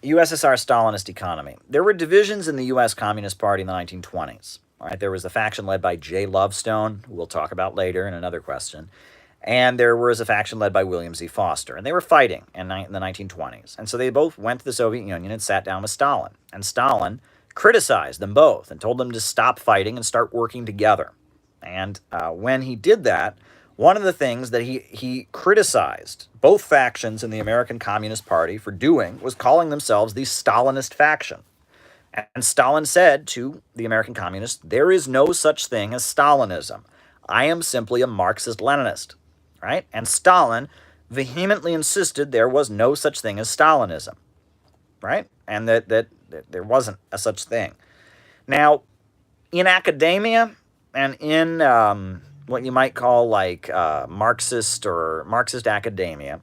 USSR Stalinist economy. There were divisions in the U.S. Communist Party in the 1920s. All right, there was a faction led by J. Lovestone, who we'll talk about later in another question, and there was a faction led by William Z. Foster, and they were fighting in the 1920s. And so they both went to the Soviet Union and sat down with Stalin. And Stalin criticized them both and told them to stop fighting and start working together. And when he did that, one of the things that he criticized both factions in the American Communist Party for doing was calling themselves the Stalinist faction. And Stalin said to the American communists, there is no such thing as Stalinism. I am simply a Marxist-Leninist, right? And Stalin vehemently insisted there was no such thing as Stalinism, right? And that there wasn't a such thing. Now, in academia and in what you might call like Marxist or Marxist academia,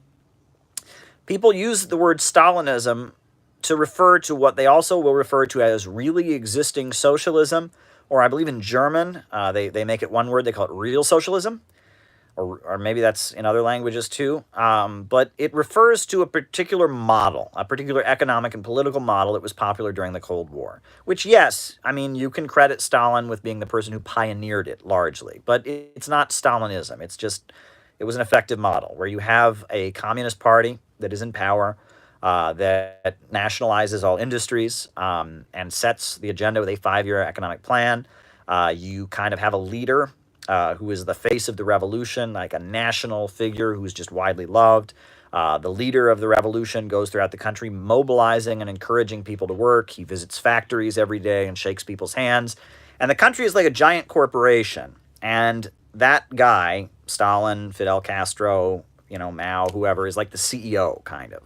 people use the word Stalinism to refer to what they also will refer to as really existing socialism, or I believe in German, they make it one word, they call it real socialism, or maybe that's in other languages too, but it refers to a particular model, a particular economic and political model that was popular during the Cold War, which, yes, I mean, you can credit Stalin with being the person who pioneered it largely, but it's not Stalinism. It's just, it was an effective model where you have a communist party that is in power, that nationalizes all industries and sets the agenda with a 5-year economic plan. You kind of have a leader who is the face of the revolution, like a national figure who's just widely loved. The leader of the revolution goes throughout the country mobilizing and encouraging people to work. He visits factories every day and shakes people's hands. And the country is like a giant corporation. And that guy, Stalin, Fidel Castro, Mao, whoever, is like the CEO, kind of.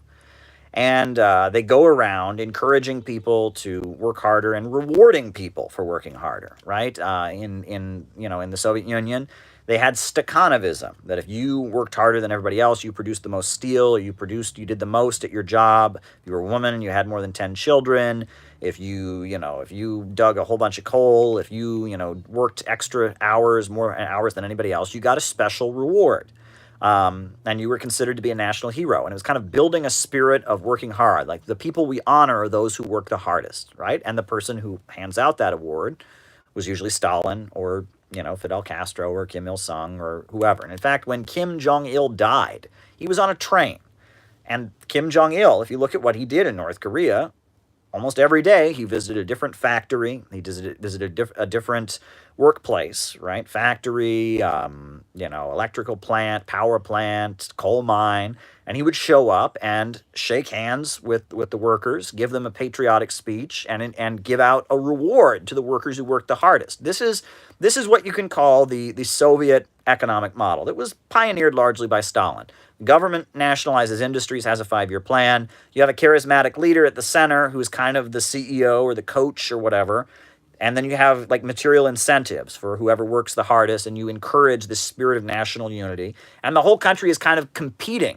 And they go around encouraging people to work harder and rewarding people for working harder, right? In the Soviet Union, they had Stakhanovism, that if you worked harder than everybody else, you produced the most steel, you did the most at your job. If you were a woman and you had more than 10 children, if you dug a whole bunch of coal, if you worked extra hours, more hours than anybody else, you got a special reward. And you were considered to be a national hero. And it was kind of building a spirit of working hard. Like, the people we honor are those who work the hardest, right? And the person who hands out that award was usually Stalin or, Fidel Castro or Kim Il-sung or whoever. And in fact, when Kim Jong-il died, he was on a train. And Kim Jong-il, if you look at what he did in North Korea, almost every day he visited a different factory. He visited a different workplace, right? Factory, electrical plant, power plant, coal mine. And he would show up and shake hands with the workers, give them a patriotic speech, and give out a reward to the workers who worked the hardest. This is what you can call the Soviet economic model that was pioneered largely by Stalin. Government nationalizes industries, has a 5-year plan. You have a charismatic leader at the center who's kind of the CEO or the coach or whatever. And then you have like material incentives for whoever works the hardest, and you encourage this spirit of national unity. And the whole country is kind of competing,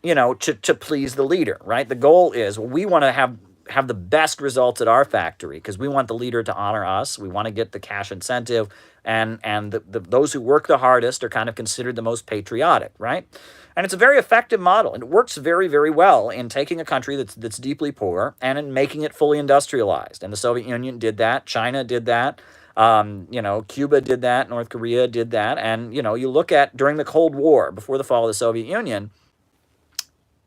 to please the leader, right? The goal is, well, we want to have the best results at our factory because we want the leader to honor us. We want to get the cash incentive, and those who work the hardest are kind of considered the most patriotic, right? And it's a very effective model, and it works very, very well in taking a country that's deeply poor and in making it fully industrialized. And the Soviet Union did that. China did that. Cuba did that. North Korea did that. And, you look at during the Cold War, before the fall of the Soviet Union,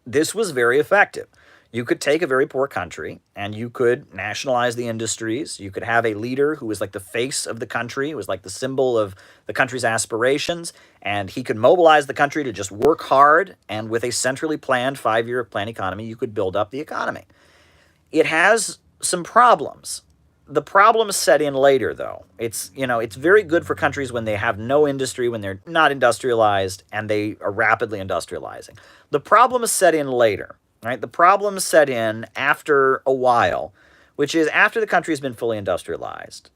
this was very effective. You could take a very poor country and you could nationalize the industries. You could have a leader who was like the face of the country, who was like the symbol of the country's aspirations, and he could mobilize the country to just work hard, and with a centrally planned 5-year plan economy, you could build up the economy. It has some problems. The problems set in later, though. It's very good for countries when they have no industry, when they're not industrialized, and they are rapidly industrializing. The problems set in later. Right? The problems set in after a while, which is after the country has been fully industrialized.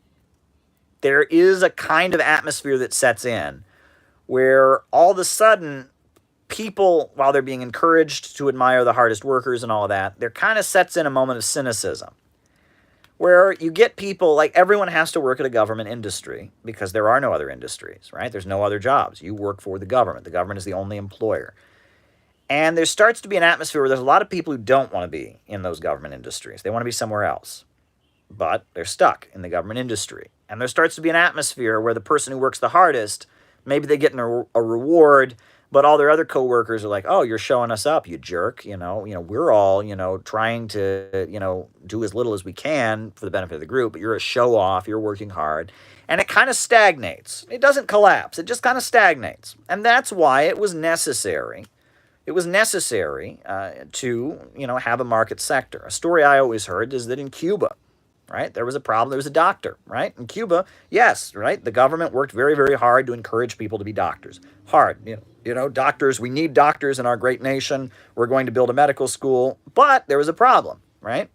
There is a kind of atmosphere that sets in where all of a sudden people, while they're being encouraged to admire the hardest workers and all of that, there kind of sets in a moment of cynicism where you get people, like, everyone has to work at a government industry because there are no other industries, right? There's no other jobs. You work for the government. The government is the only employer. And there starts to be an atmosphere where there's a lot of people who don't want to be in those government industries. They want to be somewhere else, but they're stuck in the government industry. And there starts to be an atmosphere where the person who works the hardest, maybe they get a reward, but all their other coworkers are like, "Oh, you're showing us up, you jerk. We're all, trying to, do as little as we can for the benefit of the group, but you're a show off, you're working hard." And it kind of stagnates. It doesn't collapse. It just kind of stagnates. And that's why it was necessary. It was necessary to, have a market sector. A story I always heard is that in Cuba, right, there was a problem. There was a doctor, right? In Cuba, yes, right, the government worked very, very hard to encourage people to be doctors. Hard, doctors. We need doctors in our great nation. We're going to build a medical school, but there was a problem, right?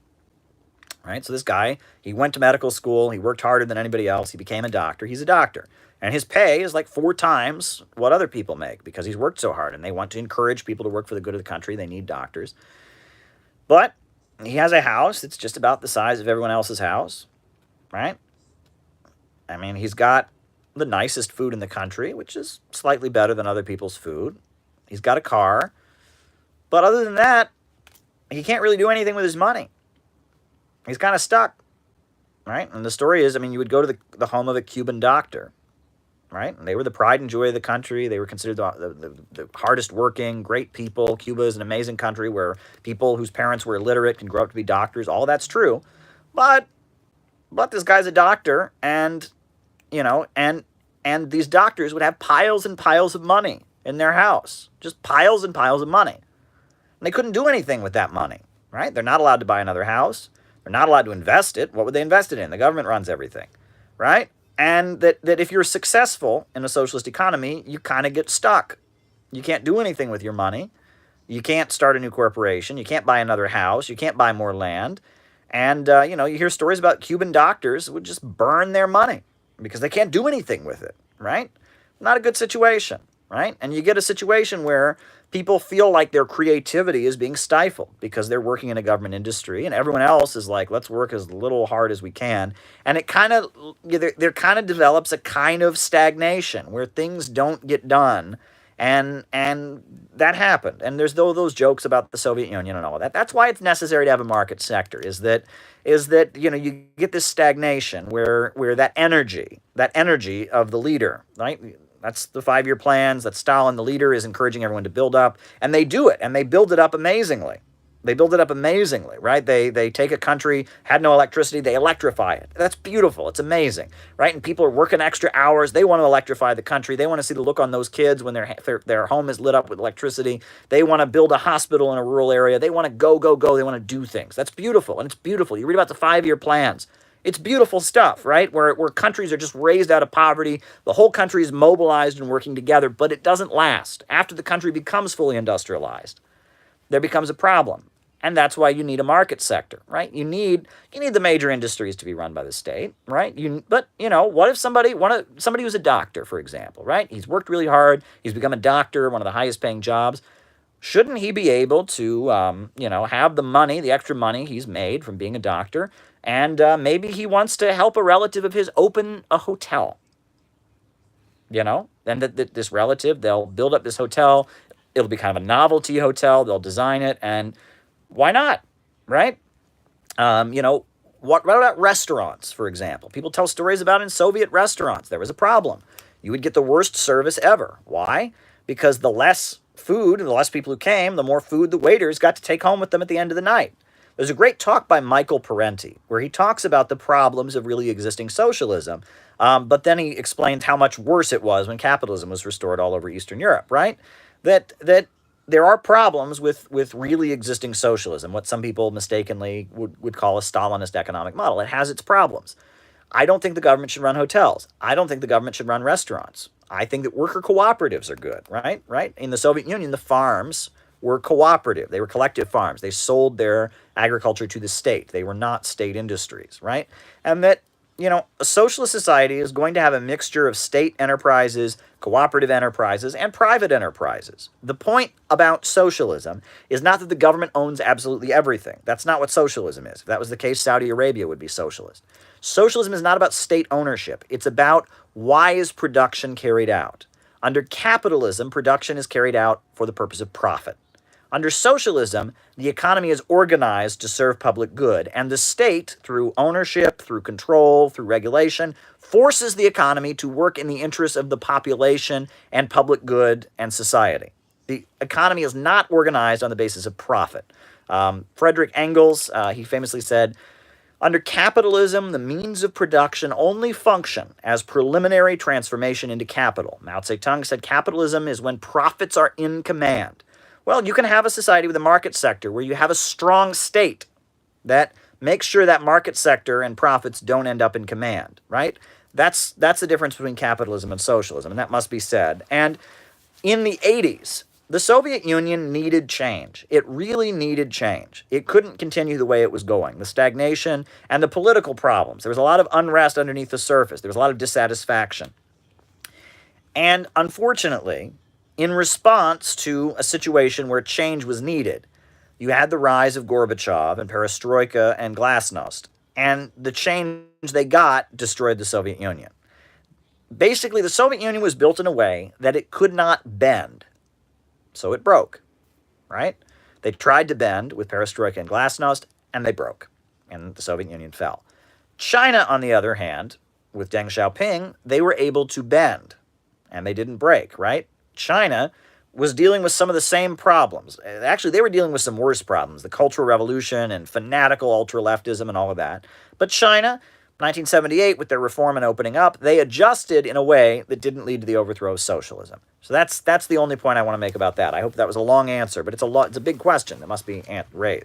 Right. So this guy, he went to medical school. He worked harder than anybody else. He became a doctor. He's a doctor. And his pay is like 4 times what other people make because he's worked so hard. And they want to encourage people to work for the good of the country. They need doctors. But he has a house that's just about the size of everyone else's house, right? I mean, he's got the nicest food in the country, which is slightly better than other people's food. He's got a car. But other than that, he can't really do anything with his money. He's kind of stuck, right? And the story is, you would go to the home of a Cuban doctor, right? And they were the pride and joy of the country. They were considered the hardest working, great people. Cuba is an amazing country where people whose parents were illiterate can grow up to be doctors. All that's true. But this guy's a doctor, and, and these doctors would have piles and piles of money in their house. Just piles and piles of money. And they couldn't do anything with that money, right? They're not allowed to buy another house. They're not allowed to invest it. What would they invest it in? The government runs everything, right? And that if you're successful in a socialist economy, you kind of get stuck. You can't do anything with your money. You can't start a new corporation. You can't buy another house. You can't buy more land. And, you hear stories about Cuban doctors who would just burn their money because they can't do anything with it, right? Not a good situation, right? And you get a situation where people feel like their creativity is being stifled because they're working in a government industry and everyone else is like, let's work as little hard as we can. And it kind of, there kind of develops a kind of stagnation where things don't get done. And that happened. And there's those jokes about the Soviet Union and all of that. That's why it's necessary to have a market sector, is that you get this stagnation where that energy of the leader, right? That's the 5-year plans. That's Stalin, the leader, is encouraging everyone to build up. And they do it. And they build it up amazingly. Right? They take a country, had no electricity, they electrify it. That's beautiful. It's amazing, right? And people are working extra hours. They want to electrify the country. They want to see the look on those kids when their home is lit up with electricity. They want to build a hospital in a rural area. They want to go. They want to do things. That's beautiful. And it's beautiful. You read about the 5-year plans. It's beautiful stuff, right? Where countries are just raised out of poverty. The whole country is mobilized and working together, but it doesn't last. After the country becomes fully industrialized, there becomes a problem. And that's why you need a market sector, right? You need the major industries to be run by the state, right? But what if somebody who's a doctor, for example, right? He's worked really hard. He's become a doctor, one of the highest paying jobs. Shouldn't he be able to, have the money, the extra money he's made from being a doctor, and maybe he wants to help a relative of his open a hotel, and this relative, they'll build up this hotel. It'll be kind of a novelty hotel. They'll design it, and why not, right? What about restaurants, for example? People tell stories about in Soviet restaurants. There was a problem. You would get the worst service ever. Why? Because the less food and the less people who came, the more food the waiters got to take home with them at the end of the night. There's a great talk by Michael Parenti where he talks about the problems of really existing socialism, but then he explains how much worse it was when capitalism was restored all over Eastern Europe, right? That there are problems with really existing socialism, what some people mistakenly would call a Stalinist economic model. It has its problems. I don't think the government should run hotels. I don't think the government should run restaurants. I think that worker cooperatives are good, right? Right? In the Soviet Union, the farms were cooperative. They were collective farms. They sold their agriculture to the state. They were not state industries, right? And that, a socialist society is going to have a mixture of state enterprises, cooperative enterprises, and private enterprises. The point about socialism is not that the government owns absolutely everything. That's not what socialism is. If that was the case, Saudi Arabia would be socialist. Socialism is not about state ownership. It's about why is production carried out. Under capitalism, production is carried out for the purpose of profit. Under socialism, the economy is organized to serve public good, and the state, through ownership, through control, through regulation, forces the economy to work in the interests of the population and public good and society. The economy is not organized on the basis of profit. Frederick Engels, he famously said, under capitalism, the means of production only function as preliminary transformation into capital. Mao Zedong said capitalism is when profits are in command. Well, you can have a society with a market sector where you have a strong state that makes sure that market sector and profits don't end up in command, right? That's the difference between capitalism and socialism, and that must be said. And in the 80s, the Soviet Union needed change. It really needed change. It couldn't continue the way it was going. The stagnation and the political problems. There was a lot of unrest underneath the surface. There was a lot of dissatisfaction. And unfortunately, in response to a situation where change was needed, you had the rise of Gorbachev and perestroika and glasnost. And the change they got destroyed the Soviet Union. Basically, the Soviet Union was built in a way that it could not bend. So it broke, right? They tried to bend with perestroika and glasnost, and they broke, and the Soviet Union fell. China, on the other hand, with Deng Xiaoping, they were able to bend, and they didn't break, right? China was dealing with some of the same problems. Actually, they were dealing with some worse problems, the Cultural Revolution and fanatical ultra-leftism and all of that. But China, 1978, with their reform and opening up, they adjusted in a way that didn't lead to the overthrow of socialism. So that's the only point I want to make about that. I hope that was a long answer, but it's a big question that must be raised.